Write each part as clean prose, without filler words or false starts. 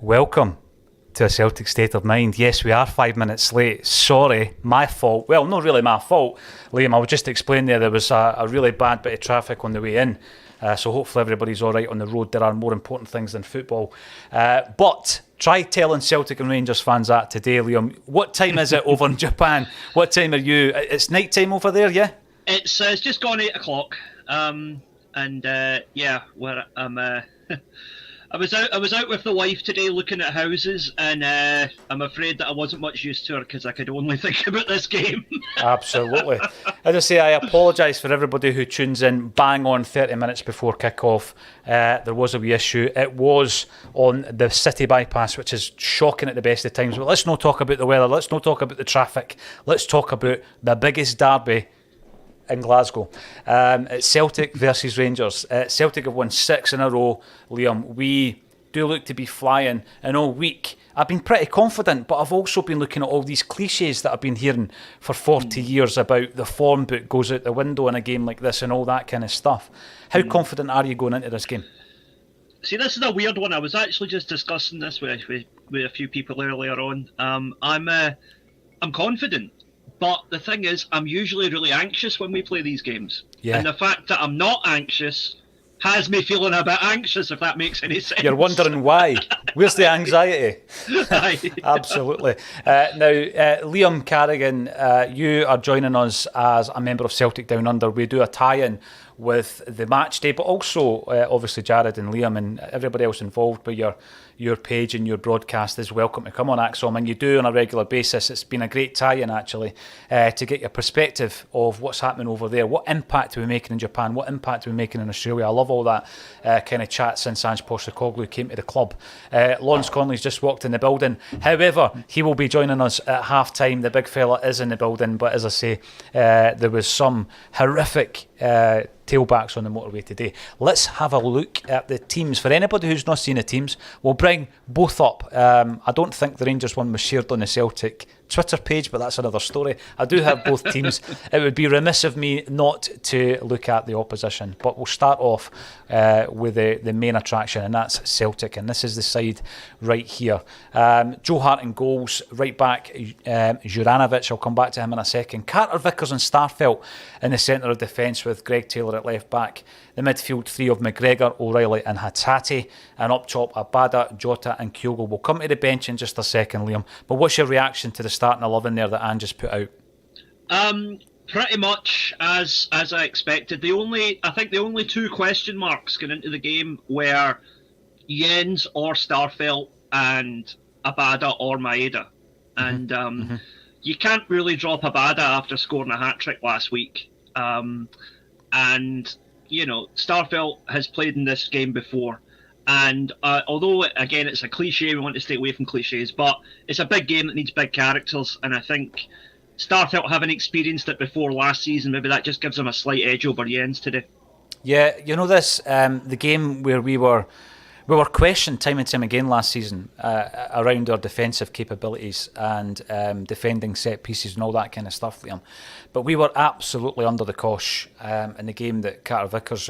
Welcome to a Celtic State of Mind. Yes, we are 5 minutes late. Sorry, my fault. Well, not really my fault, Liam. I would just explain there was a really bad bit of traffic on the way in. So hopefully everybody's all right on the road. There are more important things than football. But try telling Celtic and Rangers fans that today, Liam. What time is it over in Japan? What time are you? It's night time over there, yeah? It's just gone 8 o'clock. Where I'm... I was out with the wife today looking at houses, and I'm afraid that I wasn't much use to her because I could only think about this game. Absolutely. As I say, I apologise for everybody who tunes in bang on 30 minutes before kick-off. There was a wee issue. It was on the city bypass, which is shocking at the best of times. But let's not talk about the weather. Let's not talk about the traffic. Let's talk about the biggest derby in Glasgow. It's Celtic versus Rangers. Celtic have won 6 in a row, Liam. We do look to be flying, and all week I've been pretty confident, but I've also been looking at all these cliches that I've been hearing for 40 years about the form book goes out the window in a game like this and all that kind of stuff. How confident are you going into this game? See, this is a weird one. I was actually just discussing this with a few people earlier on. I'm confident. But the thing is, I'm usually really anxious when we play these games. Yeah. And the fact that I'm not anxious has me feeling a bit anxious, if that makes any sense. You're wondering why. Where's the anxiety? Absolutely. Now, Liam Carrigan, you are joining us as a member of Celtic Down Under. We do a tie-in with the Matchday, but also, obviously, Jared and Liam and everybody else involved with your page and your broadcast is welcome to come on Axom, and you do on a regular basis. It's been a great tie-in, actually, to get your perspective of what's happening over there. What impact are we making in Japan? What impact are we making in Australia? I love all that kind of chat since Ange Postecoglou came to the club. Lawrence Conley's just walked in the building. However, he will be joining us at half-time. The big fella is in the building, but as I say, there was some horrific tailbacks on the motorway today. Let's have a look at the teams. For anybody who's not seen the teams, we'll bring both up. I don't think the Rangers one was shared on the Celtic Twitter page, but that's another story. I do have both teams. It would be remiss of me not to look at the opposition, but we'll start off with the main attraction, and that's Celtic, and this is the side right here. Joe Hart in goals, right back Juranovic, I'll come back to him in a second. Carter Vickers and Starfelt in the centre of defence with Greg Taylor at left back. The midfield three of McGregor, O'Reilly and Hatate, and up top Abada, Jota and Kyogo. We'll come to the bench in just a second, Liam, but what's your reaction to the starting 11 there that Ange just put out? Pretty much as I expected. I think the only two question marks going into the game were Jens or Starfelt and Abada or Maeda. And you can't really drop Abada after scoring a hat-trick last week. And, you know, Starfelt has played in this game before. And although, again, it's a cliche, we want to stay away from cliches, but it's a big game that needs big characters. And I think Starfelt, having experienced it before last season, maybe that just gives him a slight edge over Jens today. Yeah, you know this, the game where we were questioned time and time again last season around our defensive capabilities and defending set pieces and all that kind of stuff, Liam. But we were absolutely under the cosh in the game that Carter Vickers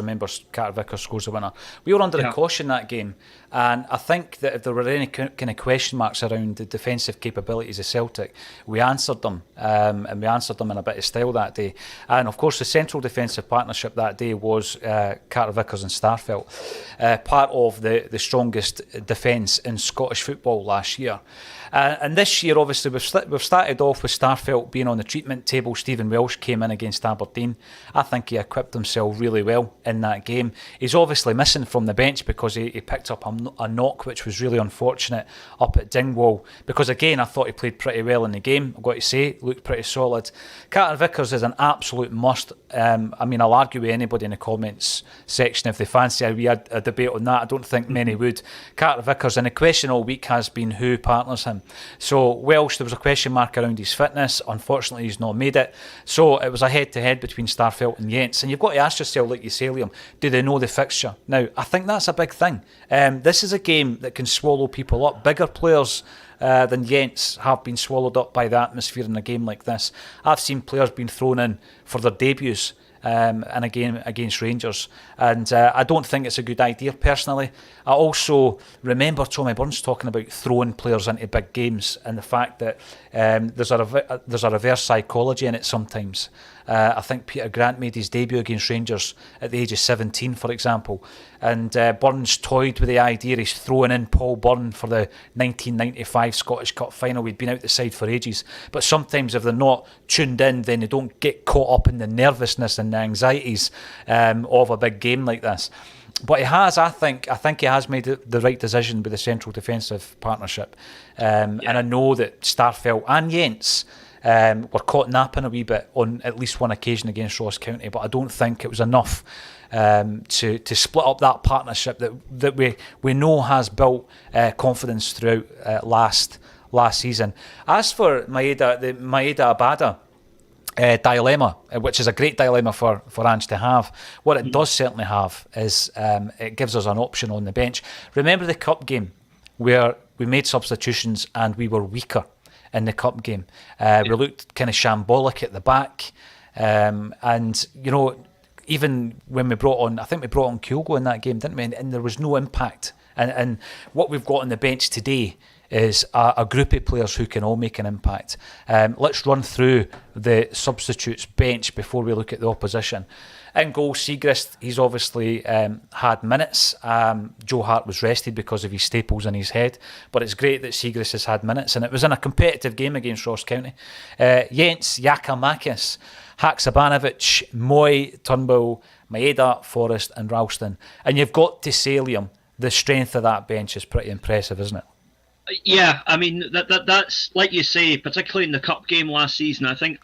scores the winner. We were under the cosh in that game, and I think that if there were any kind of question marks around the defensive capabilities of Celtic, we answered them, and we answered them in a bit of style that day. And of course, the central defensive partnership that day was Carter Vickers and Starfelt, part of the strongest defence in Scottish football last year. And this year, obviously, we've started off with Starfelt being on the treatment table. Stephen Welsh came in against Aberdeen. I think he equipped himself really well in that game. He's obviously missing from the bench because he picked up a knock, which was really unfortunate, up at Dingwall. Because, again, I thought he played pretty well in the game. I've got to say, looked pretty solid. Carter Vickers is an absolute must. I'll argue with anybody in the comments section if they fancy a debate on that. I don't think many would. Carter Vickers, and the question all week has been who partners him. So Welsh, there was a question mark around his fitness. Unfortunately, he's not made it. So it was a head-to-head between Starfelt and Jens. And you've got to ask yourself, like you say, Liam, do they know the fixture? Now, I think that's a big thing. This is a game that can swallow people up. Bigger players than Jens have been swallowed up by the atmosphere in a game like this. I've seen players being thrown in for their debuts and again against Rangers. And I don't think it's a good idea personally. I also remember Tommy Burns talking about throwing players into big games and the fact that there's a reverse psychology in it sometimes. I think Peter Grant made his debut against Rangers at the age of 17, for example, and Burns toyed with the idea he's throwing in Paul Byrne for the 1995 Scottish Cup final. We'd been out the side for ages, but sometimes if they're not tuned in, then they don't get caught up in the nervousness and the anxieties of a big game like this. But he has, I think he has made the right decision with the central defensive partnership. And I know that Starfelt and Jens were caught napping a wee bit on at least one occasion against Ross County, but I don't think it was enough to split up that partnership that we know has built confidence throughout last season. As for the Maeda Abada dilemma, which is a great dilemma for Ange to have, what it does certainly have is it gives us an option on the bench. Remember the cup game where we made substitutions and we were weaker in the cup game. We looked kind of shambolic at the back, and you know, even when we brought on Kyogo in that game, didn't we? And there was no impact. And what we've got on the bench today is a group of players who can all make an impact. Let's run through the substitutes bench before we look at the opposition. In goal, Siegrist, he's obviously had minutes. Joe Hart was rested because of his staples in his head, but it's great that Siegrist has had minutes, and it was in a competitive game against Ross County. Jens, Giakoumakis, Haksabanovic, Moy, Turnbull, Maeda, Forrest and Ralston. And you've got to say, Liam, the strength of that bench is pretty impressive, isn't it? Yeah, I mean, that's, like you say, particularly in the cup game last season, I think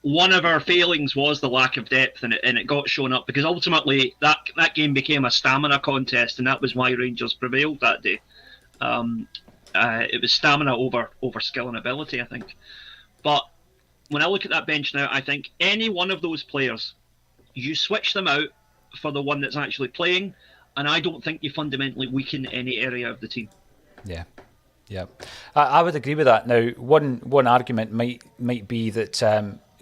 one of our failings was the lack of depth, and it got shown up because ultimately that game became a stamina contest, and that was why Rangers prevailed that day. It was stamina over skill and ability, I think. But when I look at that bench now, I think any one of those players, you switch them out for the one that's actually playing, and I don't think you fundamentally weaken any area of the team. Yeah. I would agree with that. Now, one argument might be that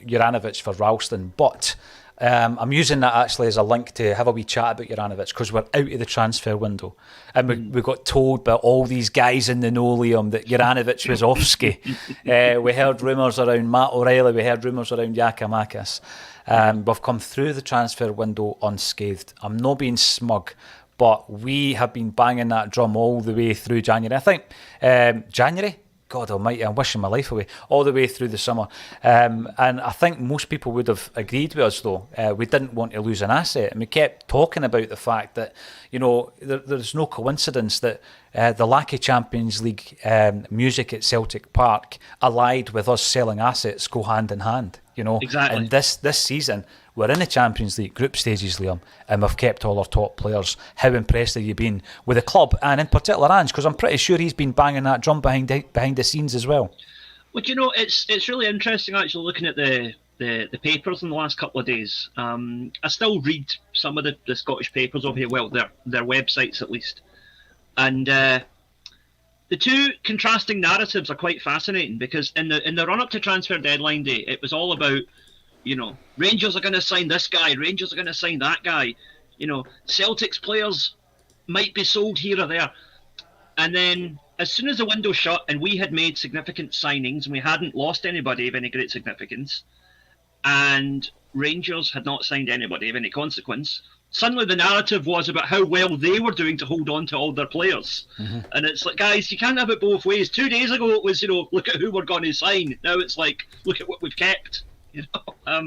Juranovic for Ralston, but I'm using that actually as a link to have a wee chat about Juranovic because we're out of the transfer window and we got told by all these guys in the know, Liam, that Juranovic was off-ski. We heard rumours around Matt O'Reilly, we heard rumours around Giakoumakis. We've come through the transfer window unscathed. I'm not being smug, but we have been banging that drum all the way through January. I think January? God almighty, I'm wishing my life away. All the way through the summer. And I think most people would have agreed with us, though. We didn't want to lose an asset. And we kept talking about the fact that, you know, there's no coincidence that the lack of Champions League music at Celtic Park allied with us selling assets go hand in hand. You know, exactly. And this season, we're in the Champions League group stages, Liam, and we've kept all our top players. How impressed have you been with the club, and in particular Ange? Because I'm pretty sure he's been banging that drum behind the scenes as well. Well, you know, it's really interesting actually looking at the papers in the last couple of days. I still read some of the Scottish papers over here, well, their websites at least, and the two contrasting narratives are quite fascinating because in the run up to transfer deadline day, it was all about, you know, Rangers are going to sign this guy, Rangers are going to sign that guy, you know, Celtic's players might be sold here or there. And then as soon as the window shut and we had made significant signings and we hadn't lost anybody of any great significance, and Rangers had not signed anybody of any consequence, suddenly the narrative was about how well they were doing to hold on to all their players. Mm-hmm. And it's like, guys, you can't have it both ways. 2 days ago it was, you know, look at who we're going to sign. Now it's like, look at what we've kept. You know,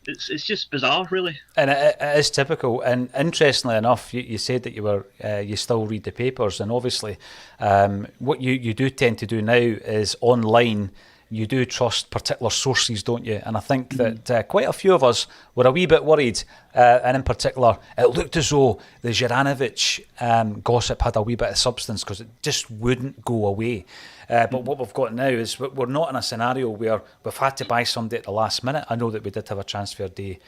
it's just bizarre, really. And it is typical. And interestingly enough, you said that you still read the papers, and obviously, what you do tend to do now is online. You do trust particular sources, don't you? And I think that quite a few of us were a wee bit worried, and in particular, it looked as though the Juranovic gossip had a wee bit of substance because it just wouldn't go away. But what we've got now is we're not in a scenario where we've had to buy somebody at the last minute. I know that we did have a transfer day,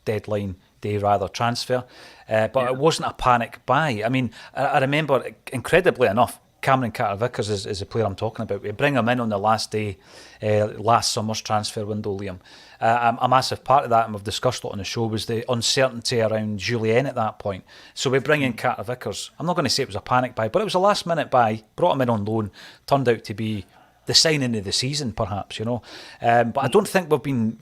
deadline day rather, transfer, but it wasn't a panic buy. I mean, I remember, incredibly enough, Cameron Carter-Vickers is the player I'm talking about. We bring him in on the last day, last summer's transfer window, Liam. A massive part of that, and we've discussed it on the show, was the uncertainty around Julien at that point. So we bring in Carter-Vickers. I'm not going to say it was a panic buy, but it was a last minute buy. Brought him in on loan. Turned out to be the signing of the season, perhaps, But I don't think we've been,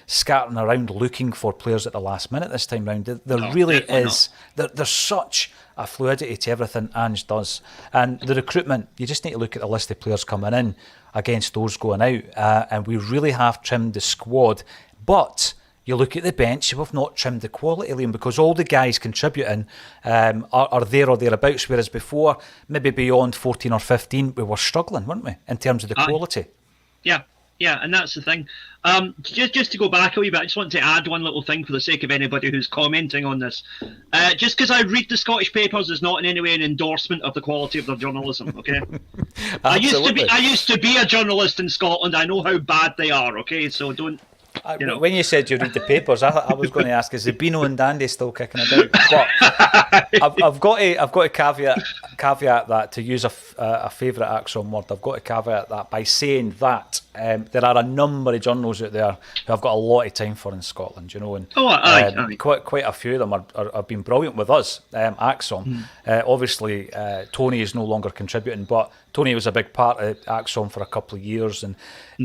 scattering around looking for players at the last minute this time round. There really is. There's such a fluidity to everything Ange does. And the recruitment, you just need to look at the list of players coming in against those going out. And we really have trimmed the squad. But you look at the bench, we've not trimmed the quality, Liam, because all the guys contributing are there or thereabouts, whereas before, maybe beyond 14 or 15, we were struggling, weren't we, in terms of the quality? Yeah, and that's the thing. Just to go back a wee bit, I just want to add one little thing for the sake of anybody who's commenting on this. Just because I read the Scottish papers is not in any way an endorsement of the quality of their journalism, okay? I used to be a journalist in Scotland. I know how bad they are, okay? So don't... When you said you read the papers, I was going to ask, is the Beano and Dandy still kicking about? But I've got to caveat that, to use a favourite Axon word. I've got to caveat that by saying that there are a number of journals out there who I've got a lot of time for in Scotland, and aye. Quite a few of them have been brilliant with us. Axon, obviously, Tony is no longer contributing, but Tony was a big part of Axon for a couple of years, and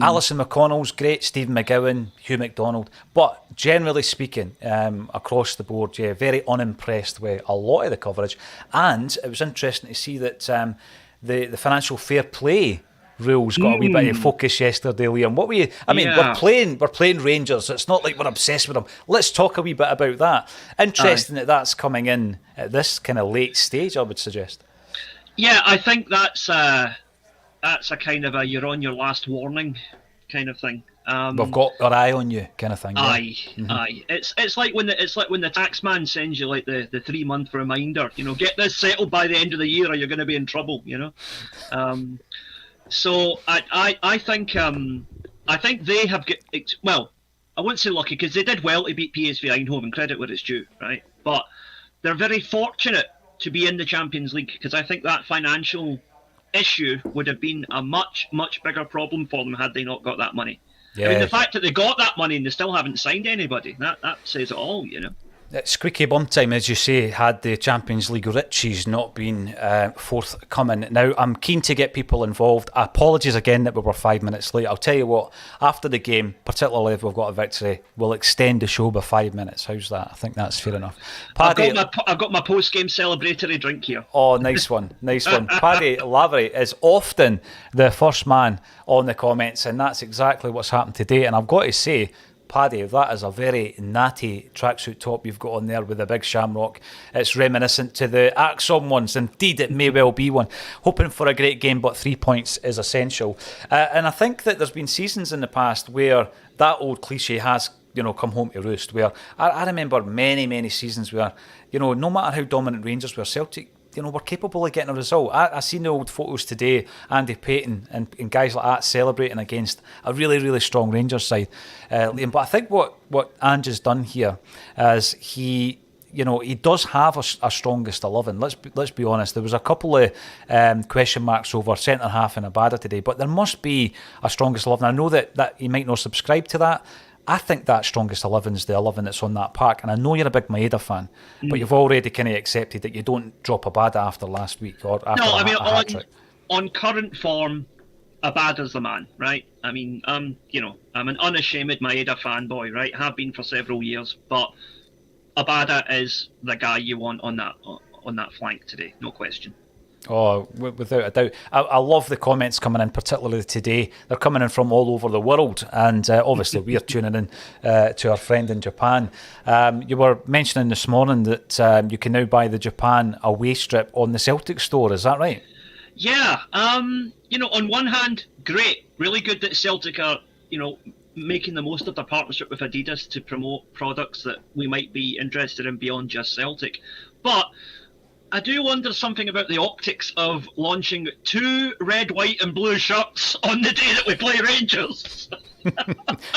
Alison McConnell's great, Stephen McGowan, Hugh McDonald, but generally speaking, across the board, very unimpressed with a lot of the coverage. And it was interesting to see that the financial fair play rules got a wee bit of focus yesterday, Liam. What were you? We're playing Rangers. It's not like we're obsessed with them. Let's talk a wee bit about that. Interesting that that's coming in at this kind of late stage, I would suggest. Yeah, I think that's a kind of a you're on your last warning kind of thing. We've got our eye on you, kind of thing. Aye. It's like when the tax man sends you like the 3-month reminder. Get this settled by the end of the year, or you're going to be in trouble. So I think they have I wouldn't say lucky, because they did well to beat PSV Eindhoven, credit where it's due, right? But they're very fortunate to be in the Champions League, because I think that financial issue would have been a much, much bigger problem for them had they not got that money. Yeah. I mean, the fact that they got that money and they still haven't signed anybody, that says it all, Squeaky bum time, as you say, had the Champions League riches not been forthcoming. Now, I'm keen to get people involved. Apologies again that we were 5 minutes late. I'll tell you what, after the game, particularly if we've got a victory, we'll extend the show by 5 minutes. How's that? I think that's fair enough. Paddy, I've got my post-game celebratory drink here. Oh, nice one. Paddy Lavery is often the first man on the comments, and that's exactly what's happened today. And I've got to say, Paddy, that is a very natty tracksuit top you've got on there with a big shamrock. It's reminiscent to the Axon ones. Indeed, it may well be one. Hoping for a great game, but 3 points is essential. And I think that there's been seasons in the past where that old cliche has come home to roost. Where I remember many seasons where, no matter how dominant Rangers were, Celtic, we're capable of getting a result. I seen the old photos today, Andy Payton and guys like that celebrating against a really, really strong Rangers side. But I think what Ange has done here is he does have a strongest 11. Let's be honest. There was a couple of question marks over centre half and Abada today, but there must be a strongest 11. I know that you might not subscribe to that. I think that strongest 11 is the 11 that's on that pack. And I know you're a big Maeda fan, but you've already kind of accepted that you don't drop Abada after last week or after a hat-trick. On current form, Abada's the man, right? I mean, I'm an unashamed Maeda fanboy, right? Have been for several years, but Abada is the guy you want on that flank today, no question. Oh, without a doubt. I love the comments coming in, particularly today. They're coming in from all over the world, and obviously we're tuning in to our friend in Japan. You were mentioning this morning that you can now buy the Japan away strip on the Celtic store, is that right? Yeah, on one hand, great. Really good that Celtic are, making the most of their partnership with Adidas to promote products that we might be interested in beyond just Celtic. But I do wonder something about the optics of launching 2 red, white and blue shirts on the day that we play Rangers.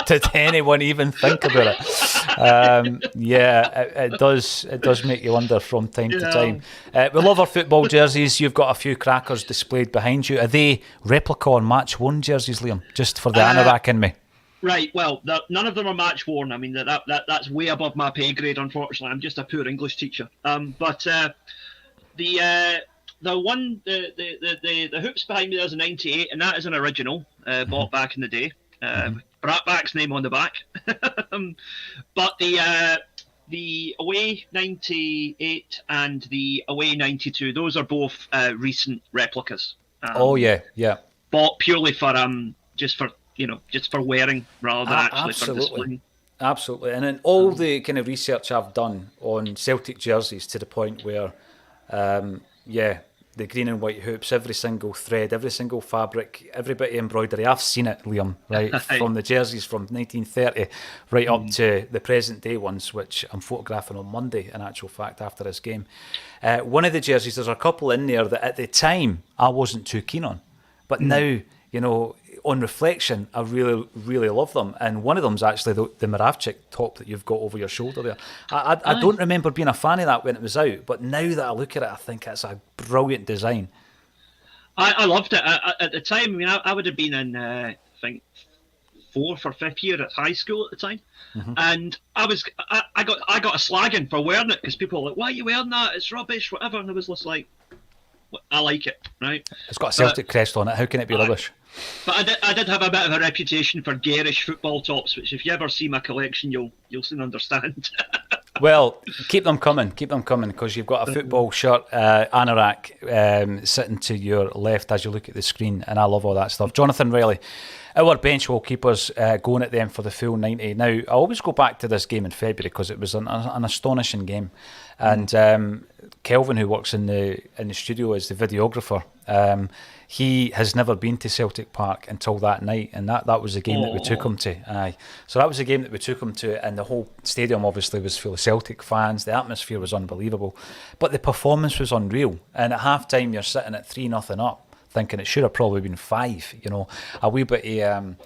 Did anyone even think about it? It does make you wonder from time to time. We love our football jerseys. You've got a few crackers displayed behind you. Are they replica or match worn jerseys, Liam? Just for the anorak in me. Right, well, none of them are match worn. I mean, that's way above my pay grade, unfortunately. I'm just a poor English teacher. But the hoops behind me, there's a 98, and that is an original, bought back in the day. Bratback's name on the back. But the away 98 and the away 92, those are both recent replicas. Bought purely for just for wearing rather than actually for displaying. Absolutely. And in all the kind of research I've done on Celtic jerseys, to the point where the green and white hoops, every single thread, every single fabric, every bit of embroidery, I've seen it, Liam, right? From the jerseys from 1930 right up to the present day ones, which I'm photographing on Monday, in actual fact, after this game. One of the jerseys, there's a couple in there that at the time I wasn't too keen on. But now, on reflection, I really, really love them. And one of them's actually the Moravchik top that you've got over your shoulder there. I don't remember being a fan of that when it was out, but now that I look at it, I think it's a brilliant design. I loved it. At the time, I mean, I would have been in, I think, 4th or 5th year at high school at the time. And I got a slagging for wearing it because people were like, why are you wearing that? It's rubbish, whatever. And I was just like, I like it, right? It's got a Celtic crest on it. How can it be rubbish? But I did have a bit of a reputation for garish football tops, which if you ever see my collection, you'll soon understand. Well, keep them coming, because you've got a football shirt, anorak, sitting to your left as you look at the screen, and I love all that stuff. Jonathan Riley, our bench wall keepers, going at them for the full 90. Now, I always go back to this game in February because it was an astonishing game, and Kelvin, who works in the studio as the videographer, he has never been to Celtic Park until that night, and that was the game that we took him to. So that was the game that we took him to, and the whole stadium obviously was full of Celtic fans. The atmosphere was unbelievable, but the performance was unreal. And at half time, you're sitting at 3-0 up, thinking it should have probably been 5. A wee bit of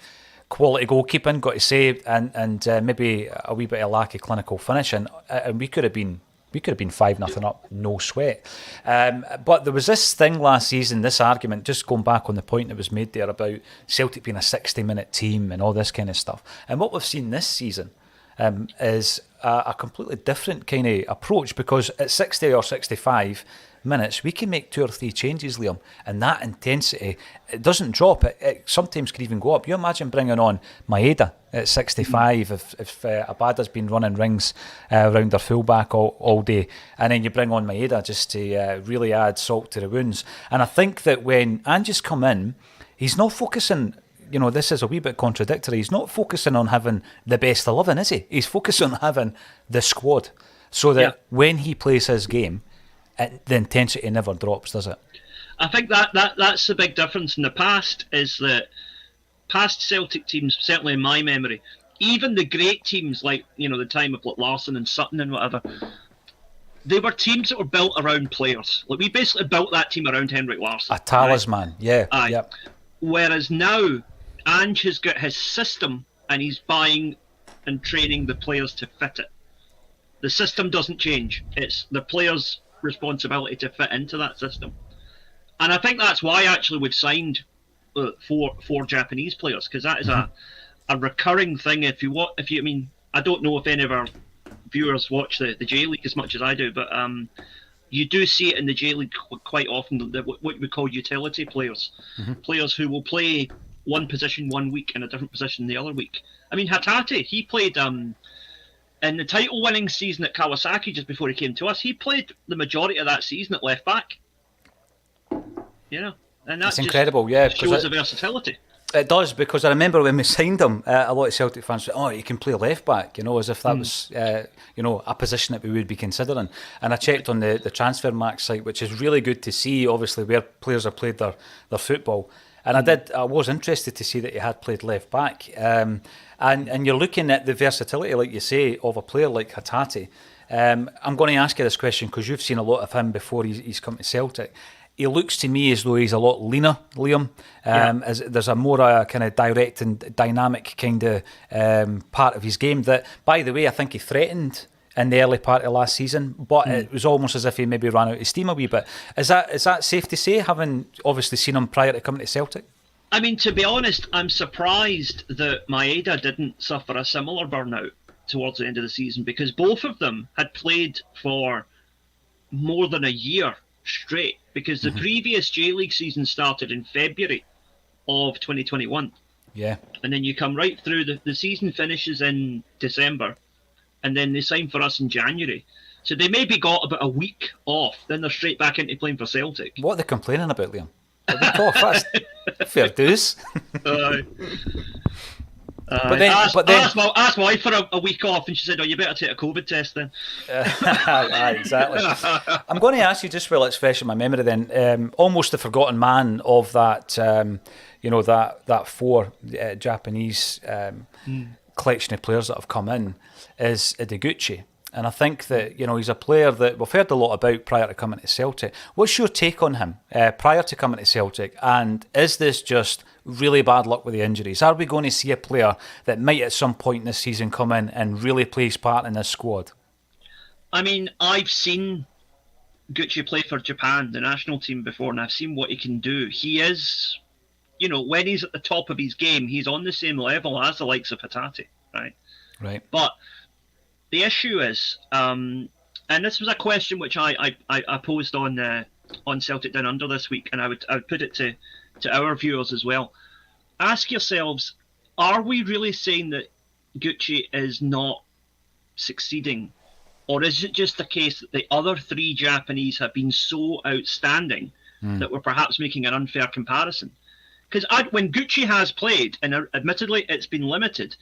quality goalkeeping, got to say, and maybe a wee bit of lack of clinical finishing, and we could have been 5-0 up, no sweat. But there was this thing last season, this argument, just going back on the point that was made there about Celtic being a 60-minute team and all this kind of stuff. And what we've seen this season is a completely different kind of approach, because at 60 or 65 minutes, we can make 2 or 3 changes, Liam, and that intensity, it doesn't drop. It sometimes can even go up. You imagine bringing on Maeda at 65 if Abada's been running rings around their fullback all day, and then you bring on Maeda just to really add salt to the wounds. And I think that when Ange's come in, he's not focusing, this is a wee bit contradictory, he's not focusing on having the best 11, is he? He's focusing on having the squad, so that when he plays his game, the intensity never drops, does it? I think that's the big difference in the past, is that past Celtic teams, certainly in my memory, even the great teams like, the time of Larson and Sutton and whatever, they were teams that were built around players. Like, we basically built that team around Henrik Larsson. A talisman, right? Aye. Yep. Whereas now, Ange has got his system and he's buying and training the players to fit it. The system doesn't change. It's the players' responsibility to fit into that system. And I think that's why actually we've signed 4 Japanese players, because that is a recurring thing. I don't know if any of our viewers watch the J League as much as I do, but you do see it in the J League quite often, what we call utility players, players who will play one position one week and a different position the other week. I mean, Hatate, he played in the title-winning season at Kawasaki just before he came to us. He played the majority of that season at left back. And that's incredible. Yeah, shows the versatility. It does, because I remember when we signed him, a lot of Celtic fans said, "Oh, he can play left back," as if that was, a position that we would be considering. And I checked on the Transfer Max site, which is really good to see, obviously, where players have played their football. And I was interested to see that he had played left back. And you're looking at the versatility, like you say, of a player like Hatate. I'm going to ask you this question because you've seen a lot of him before he's come to Celtic. he looks to me as though he's a lot leaner, Liam. As there's a more kind of direct and dynamic kind of part of his game that, by the way, I think he threatened in the early part of last season, but it was almost as if he maybe ran out of steam a wee bit. Is that safe to say, having obviously seen him prior to coming to Celtic? I mean, to be honest, I'm surprised that Maeda didn't suffer a similar burnout towards the end of the season, because both of them had played for more than a year straight, because the previous J-League season started in February of 2021. Yeah. And then you come right through, the season finishes in December, and then they sign for us in January. So they maybe got about a week off, then they're straight back into playing for Celtic. What are they complaining about, Liam? A week off, that's fair dues. But then, asked my wife for a week off, and she said, "Oh, you better take a COVID test then." Exactly. I'm going to ask you, just while it's fresh in my memory, then, almost the forgotten man of that, that four Japanese collection of players that have come in is Ideguchi. And I think that, he's a player that we've heard a lot about prior to coming to Celtic. What's your take on him prior to coming to Celtic? And is this just really bad luck with the injuries? Are we going to see a player that might at some point this season come in and really play his part in this squad? I mean, I've seen Gucci play for Japan, the national team, before, and I've seen what he can do. He is, when he's at the top of his game, he's on the same level as the likes of Hatate, right? Right. But the issue is, and this was a question which I posed on Celtic Down Under this week, and I would put it to our viewers as well. Ask yourselves, are we really saying that Gucci is not succeeding? Or is it just the case that the other three Japanese have been so outstanding that we're perhaps making an unfair comparison? Because when Gucci has played, and admittedly it's been limited,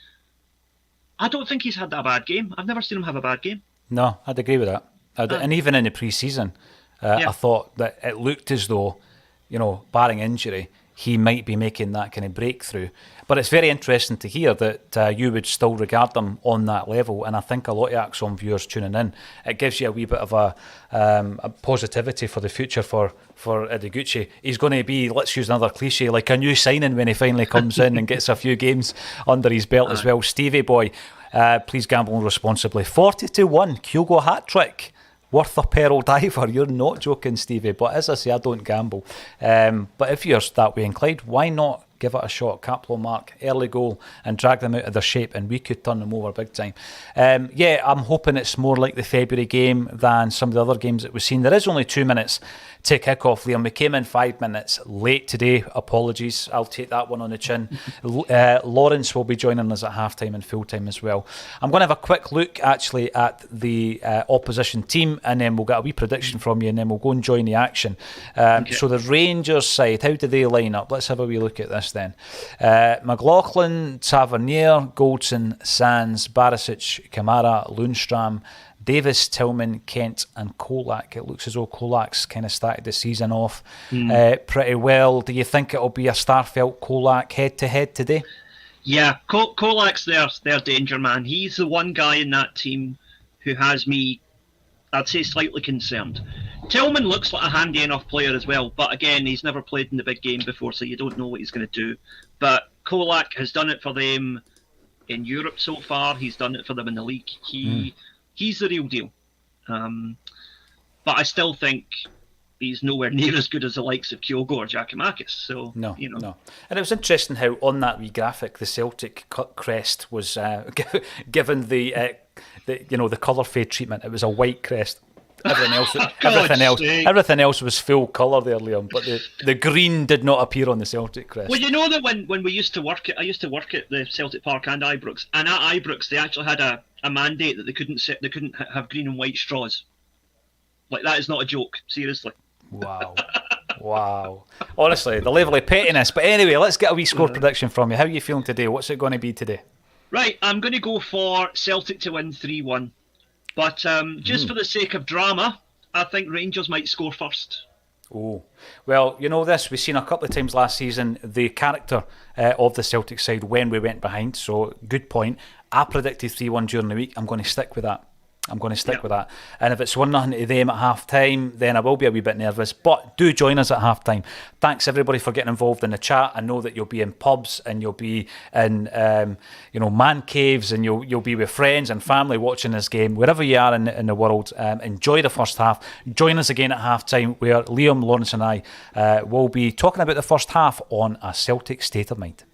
I don't think he's had a bad game. I've never seen him have a bad game. No, I'd agree with that. And even in the pre-season, I thought that it looked as though, barring injury, he might be making that kind of breakthrough. But it's very interesting to hear that you would still regard them on that level. And I think a lot of Axon viewers tuning in, it gives you a wee bit of a positivity for the future for Ideguchi. He's going to be, let's use another cliche, like a new signing when he finally comes in and gets a few games under his belt as well. Stevie boy, please gamble responsibly. 40-1, Kyogo hat-trick. Worth a pearl diver. You're not joking, Stevie, but as I say, I don't gamble. But if you're that way inclined, why not give it a shot? Caplo Mark, early goal, and drag them out of their shape, and we could turn them over big time. I'm hoping it's more like the February game than some of the other games that we've seen. There is only 2 minutes to kick off, Liam. We came in 5 minutes late today. Apologies. I'll take that one on the chin. Lawrence will be joining us at halftime and full time as well. I'm going to have a quick look actually at the opposition team, and then we'll get a wee prediction from you, and then we'll go and join the action. Okay. So the Rangers side, how do they line up? Let's have a wee look at this then. McLaughlin, Tavernier, Goldson, Sands, Barisic, Kamara, Lundstram, Davis, Tillman, Kent and Kolak. It looks as though Kolak's kind of started the season off pretty well. Do you think it'll be a Starfelt Kolak head-to-head today? Yeah, Kolak's their danger man. He's the one guy in that team who has me, I'd say, slightly concerned. Tillman looks like a handy enough player as well, but again, he's never played in the big game before, so you don't know what he's going to do. But Kolak has done it for them in Europe so far. He's done it for them in the league. He's the real deal. But I still think he's nowhere near as good as the likes of Kyogo or Giacomakis. So no. And it was interesting how on that wee graphic the Celtic crest was given the colour fade treatment. It was a white crest. Everything else was full colour there, Liam. But the green did not appear on the Celtic crest. Well, you know that when we used to work I used to work at the Celtic Park and Ibrox, and at Ibrox they actually had a mandate that they couldn't have green and white straws. Like, that is not a joke, seriously. Wow. Honestly, the level of pettiness. But anyway, let's get a wee score prediction from you. How are you feeling today? What's it going to be today? Right, I'm going to go for Celtic to win 3-1. But just for the sake of drama, I think Rangers might score first. Oh, well, you know this. We've seen a couple of times last season the character of the Celtic side when we went behind. So, good point. I predicted 3-1 during the week. I'm going to stick with that. I'm going to stick with that. And if it's 1-0 to them at half time, then I will be a wee bit nervous. But do join us at half time. Thanks everybody for getting involved in the chat. I know that you'll be in pubs and you'll be in man caves, and you'll be with friends and family watching this game. Wherever you are in the world, enjoy the first half. Join us again at half time, where Liam, Lawrence and I will be talking about the first half on A Celtic State of Mind.